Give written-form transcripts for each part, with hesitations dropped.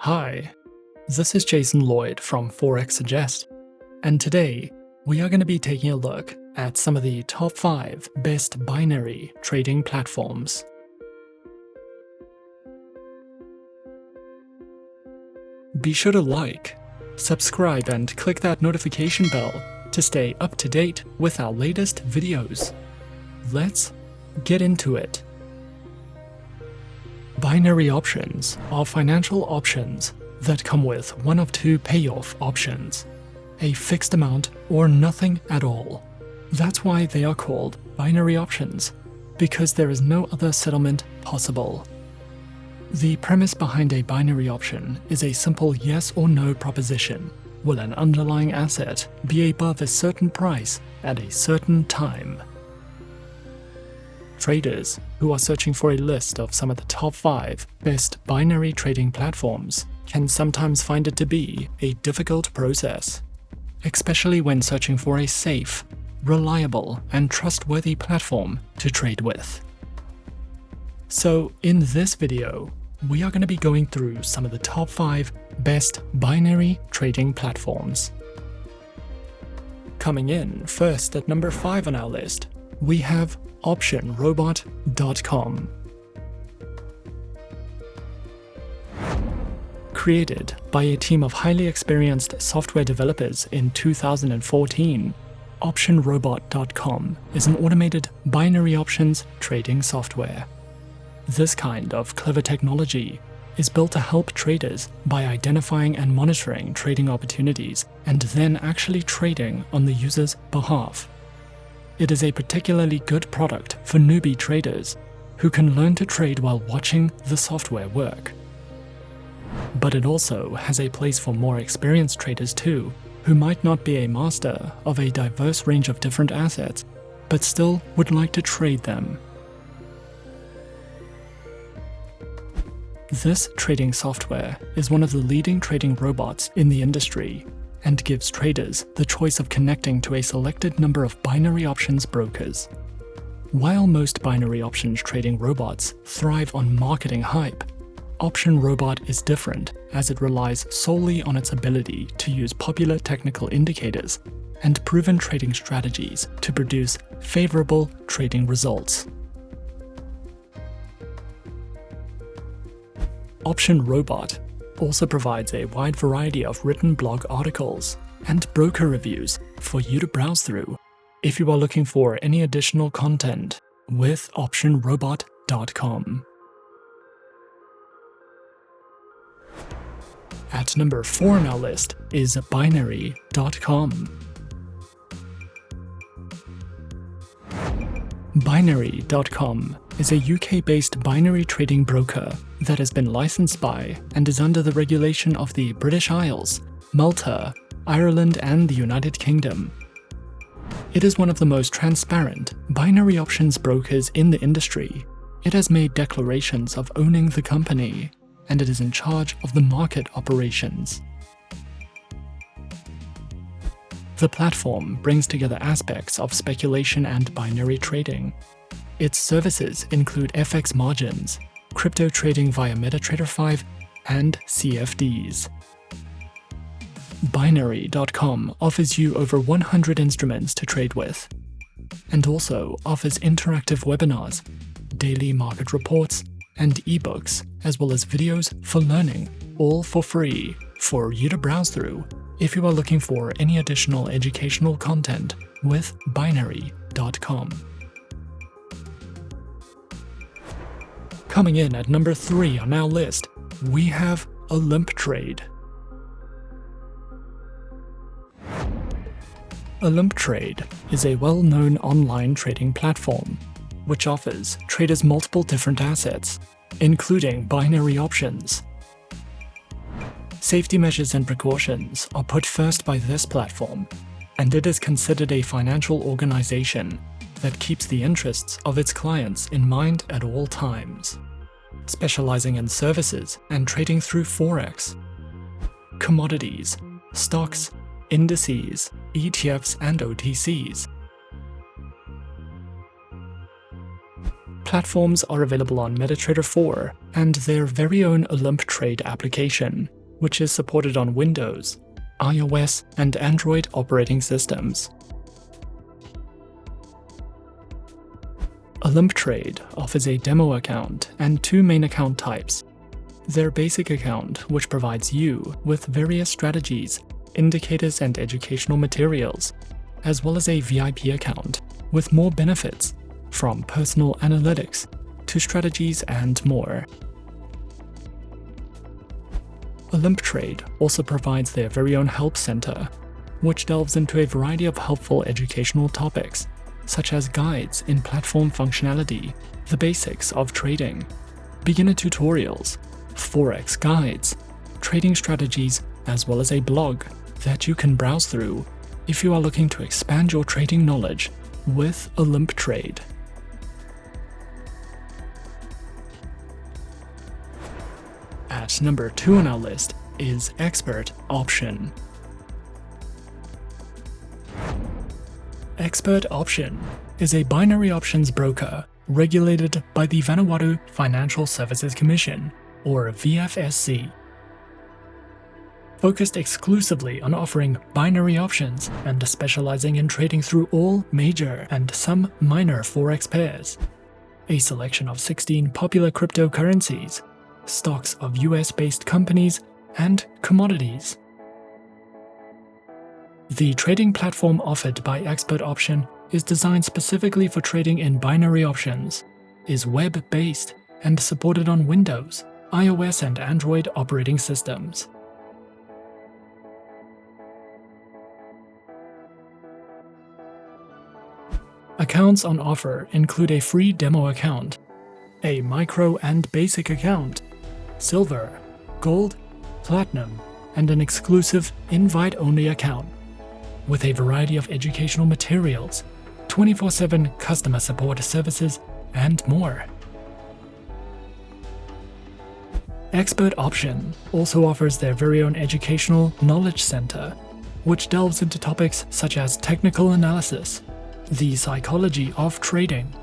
Hi, this is Jason Lloyd from Forexsuggest, and today we are going to be taking a look at some of the top 5 best binary trading platforms. Be sure to like, subscribe, and click that notification bell to stay up to date with our latest videos. Let's get into it. Binary options are financial options that come with one of two payoff options, a fixed amount or nothing at all. That's why they are called binary options, because there is no other settlement possible. The premise behind a binary option is a simple yes or no proposition. Will an underlying asset be above a certain price at a certain time? Traders who are searching for a list of some of the top 5 best binary trading platforms can sometimes find it to be a difficult process, especially when searching for a safe, reliable, and trustworthy platform to trade with. So in this video, we are going to be going through some of the top 5 best binary trading platforms. Coming in first at number 5 on our list, we have OptionRobot.com. Created by a team of highly experienced software developers in 2014, OptionRobot.com is an automated binary options trading software. This kind of clever technology is built to help traders by identifying and monitoring trading opportunities and then actually trading on the user's behalf. It is a particularly good product for newbie traders who can learn to trade while watching the software work. But it also has a place for more experienced traders too, who might not be a master of a diverse range of different assets, but still would like to trade them. This trading software is one of the leading trading robots in the industry, and gives traders the choice of connecting to a selected number of binary options brokers. While most binary options trading robots thrive on marketing hype, Option Robot is different as it relies solely on its ability to use popular technical indicators and proven trading strategies to produce favorable trading results. Option Robot also provides a wide variety of written blog articles and broker reviews for you to browse through if you are looking for any additional content with OptionRobot.com. At number 4 on our list is Binary.com. Binary.com is a UK-based binary trading broker that has been licensed by and is under the regulation of the British Isles, Malta, Ireland, and the United Kingdom. It is one of the most transparent binary options brokers in the industry. It has made declarations of owning the company, and it is in charge of the market operations. The platform brings together aspects of speculation and binary trading. Its services include FX margins, crypto trading via MetaTrader 5, and CFDs. Binary.com offers you over 100 instruments to trade with, and also offers interactive webinars, daily market reports, and ebooks, as well as videos for learning, all for free for you to browse through if you are looking for any additional educational content with Binary.com. Coming in at number 3 on our list, we have Olymp Trade. Olymp Trade is a well-known online trading platform which offers traders multiple different assets, including binary options. Safety measures and precautions are put first by this platform, and it is considered a financial organization that keeps the interests of its clients in mind at all times, specializing in services and trading through Forex, commodities, stocks, indices, ETFs, and OTCs. platforms are available on MetaTrader 4 and their very own Olymp Trade application, which is supported on Windows, iOS, and Android operating systems. Olymp Trade offers a demo account and two main account types. Their basic account, which provides you with various strategies, indicators, and educational materials, as well as a VIP account with more benefits, from personal analytics to strategies and more. Olymp Trade also provides their very own help center, which delves into a variety of helpful educational topics, such as guides in platform functionality, the basics of trading, beginner tutorials, Forex guides, trading strategies, as well as a blog that you can browse through if you are looking to expand your trading knowledge with Olymp Trade. At number 2 on our list is Expert Option. Expert Option is a binary options broker regulated by the Vanuatu Financial Services Commission, or VFSC. Focused exclusively on offering binary options and specializing in trading through all major and some minor Forex pairs, a selection of 16 popular cryptocurrencies, stocks of US-based companies, and commodities. The trading platform offered by Expert Option is designed specifically for trading in binary options, is web-based, and supported on Windows, iOS, and Android operating systems. Accounts on offer include a free demo account, a micro and basic account, silver, gold, platinum, and an exclusive invite-only account, with a variety of educational materials, 24/7 customer support services, and more. Expert Option also offers their very own educational knowledge center, which delves into topics such as technical analysis, the psychology of trading,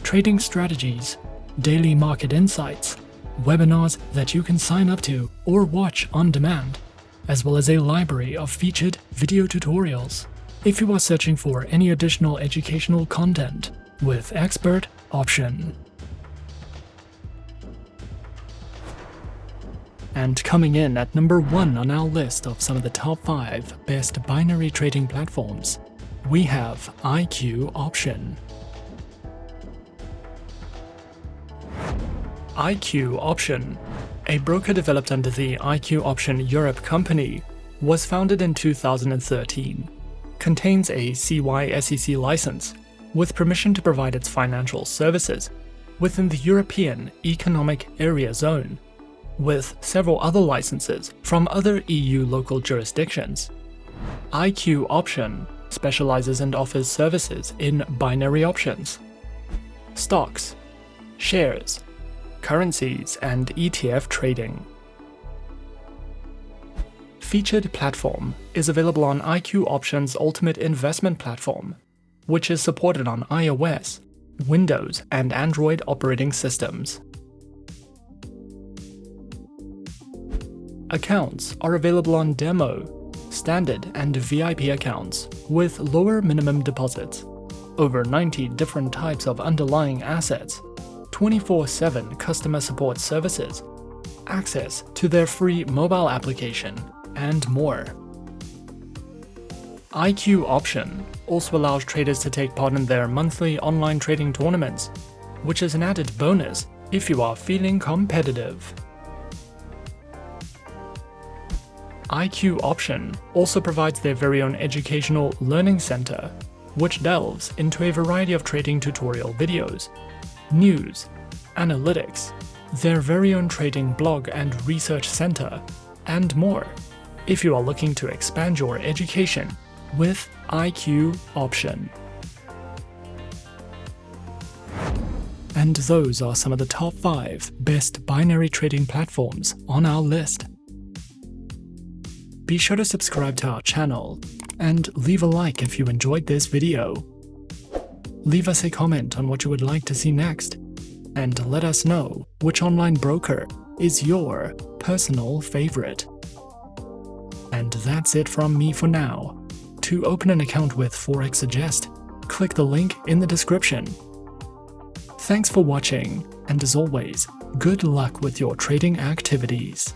trading strategies, daily market insights, webinars that you can sign up to or watch on demand, as well as a library of featured video tutorials. If you are searching for any additional educational content with Expert Option. And coming in at number 1 on our list of some of the top 5 best binary trading platforms, we have IQ Option. IQ Option, a broker developed under the IQ Option Europe company, was founded in 2013, contains a CY/SEC license, with permission to provide its financial services within the European Economic Area Zone, with several other licenses from other EU local jurisdictions. IQ Option specializes and offers services in binary options, stocks, shares, currencies, and ETF trading. Featured platform is available on IQ Option's Ultimate Investment Platform, which is supported on iOS, Windows, and Android operating systems. Accounts are available on demo, standard, and VIP accounts with lower minimum deposits, over 90 different types of underlying assets, 24/7 customer support services, access to their free mobile application, and more. IQ Option also allows traders to take part in their monthly online trading tournaments, which is an added bonus if you are feeling competitive. IQ Option also provides their very own educational learning center, which delves into a variety of trading tutorial videos, news, analytics, their very own trading blog and research center, and more, if you are looking to expand your education with IQ Option. And those are some of the top 5 best binary trading platforms on our list. Be sure to subscribe to our channel and leave a like if you enjoyed this video. Leave us a comment on what you would like to see next, and let us know which online broker is your personal favorite. And that's it from me for now. To open an account with Forexsuggest, click the link in the description. Thanks for watching, and as always, good luck with your trading activities.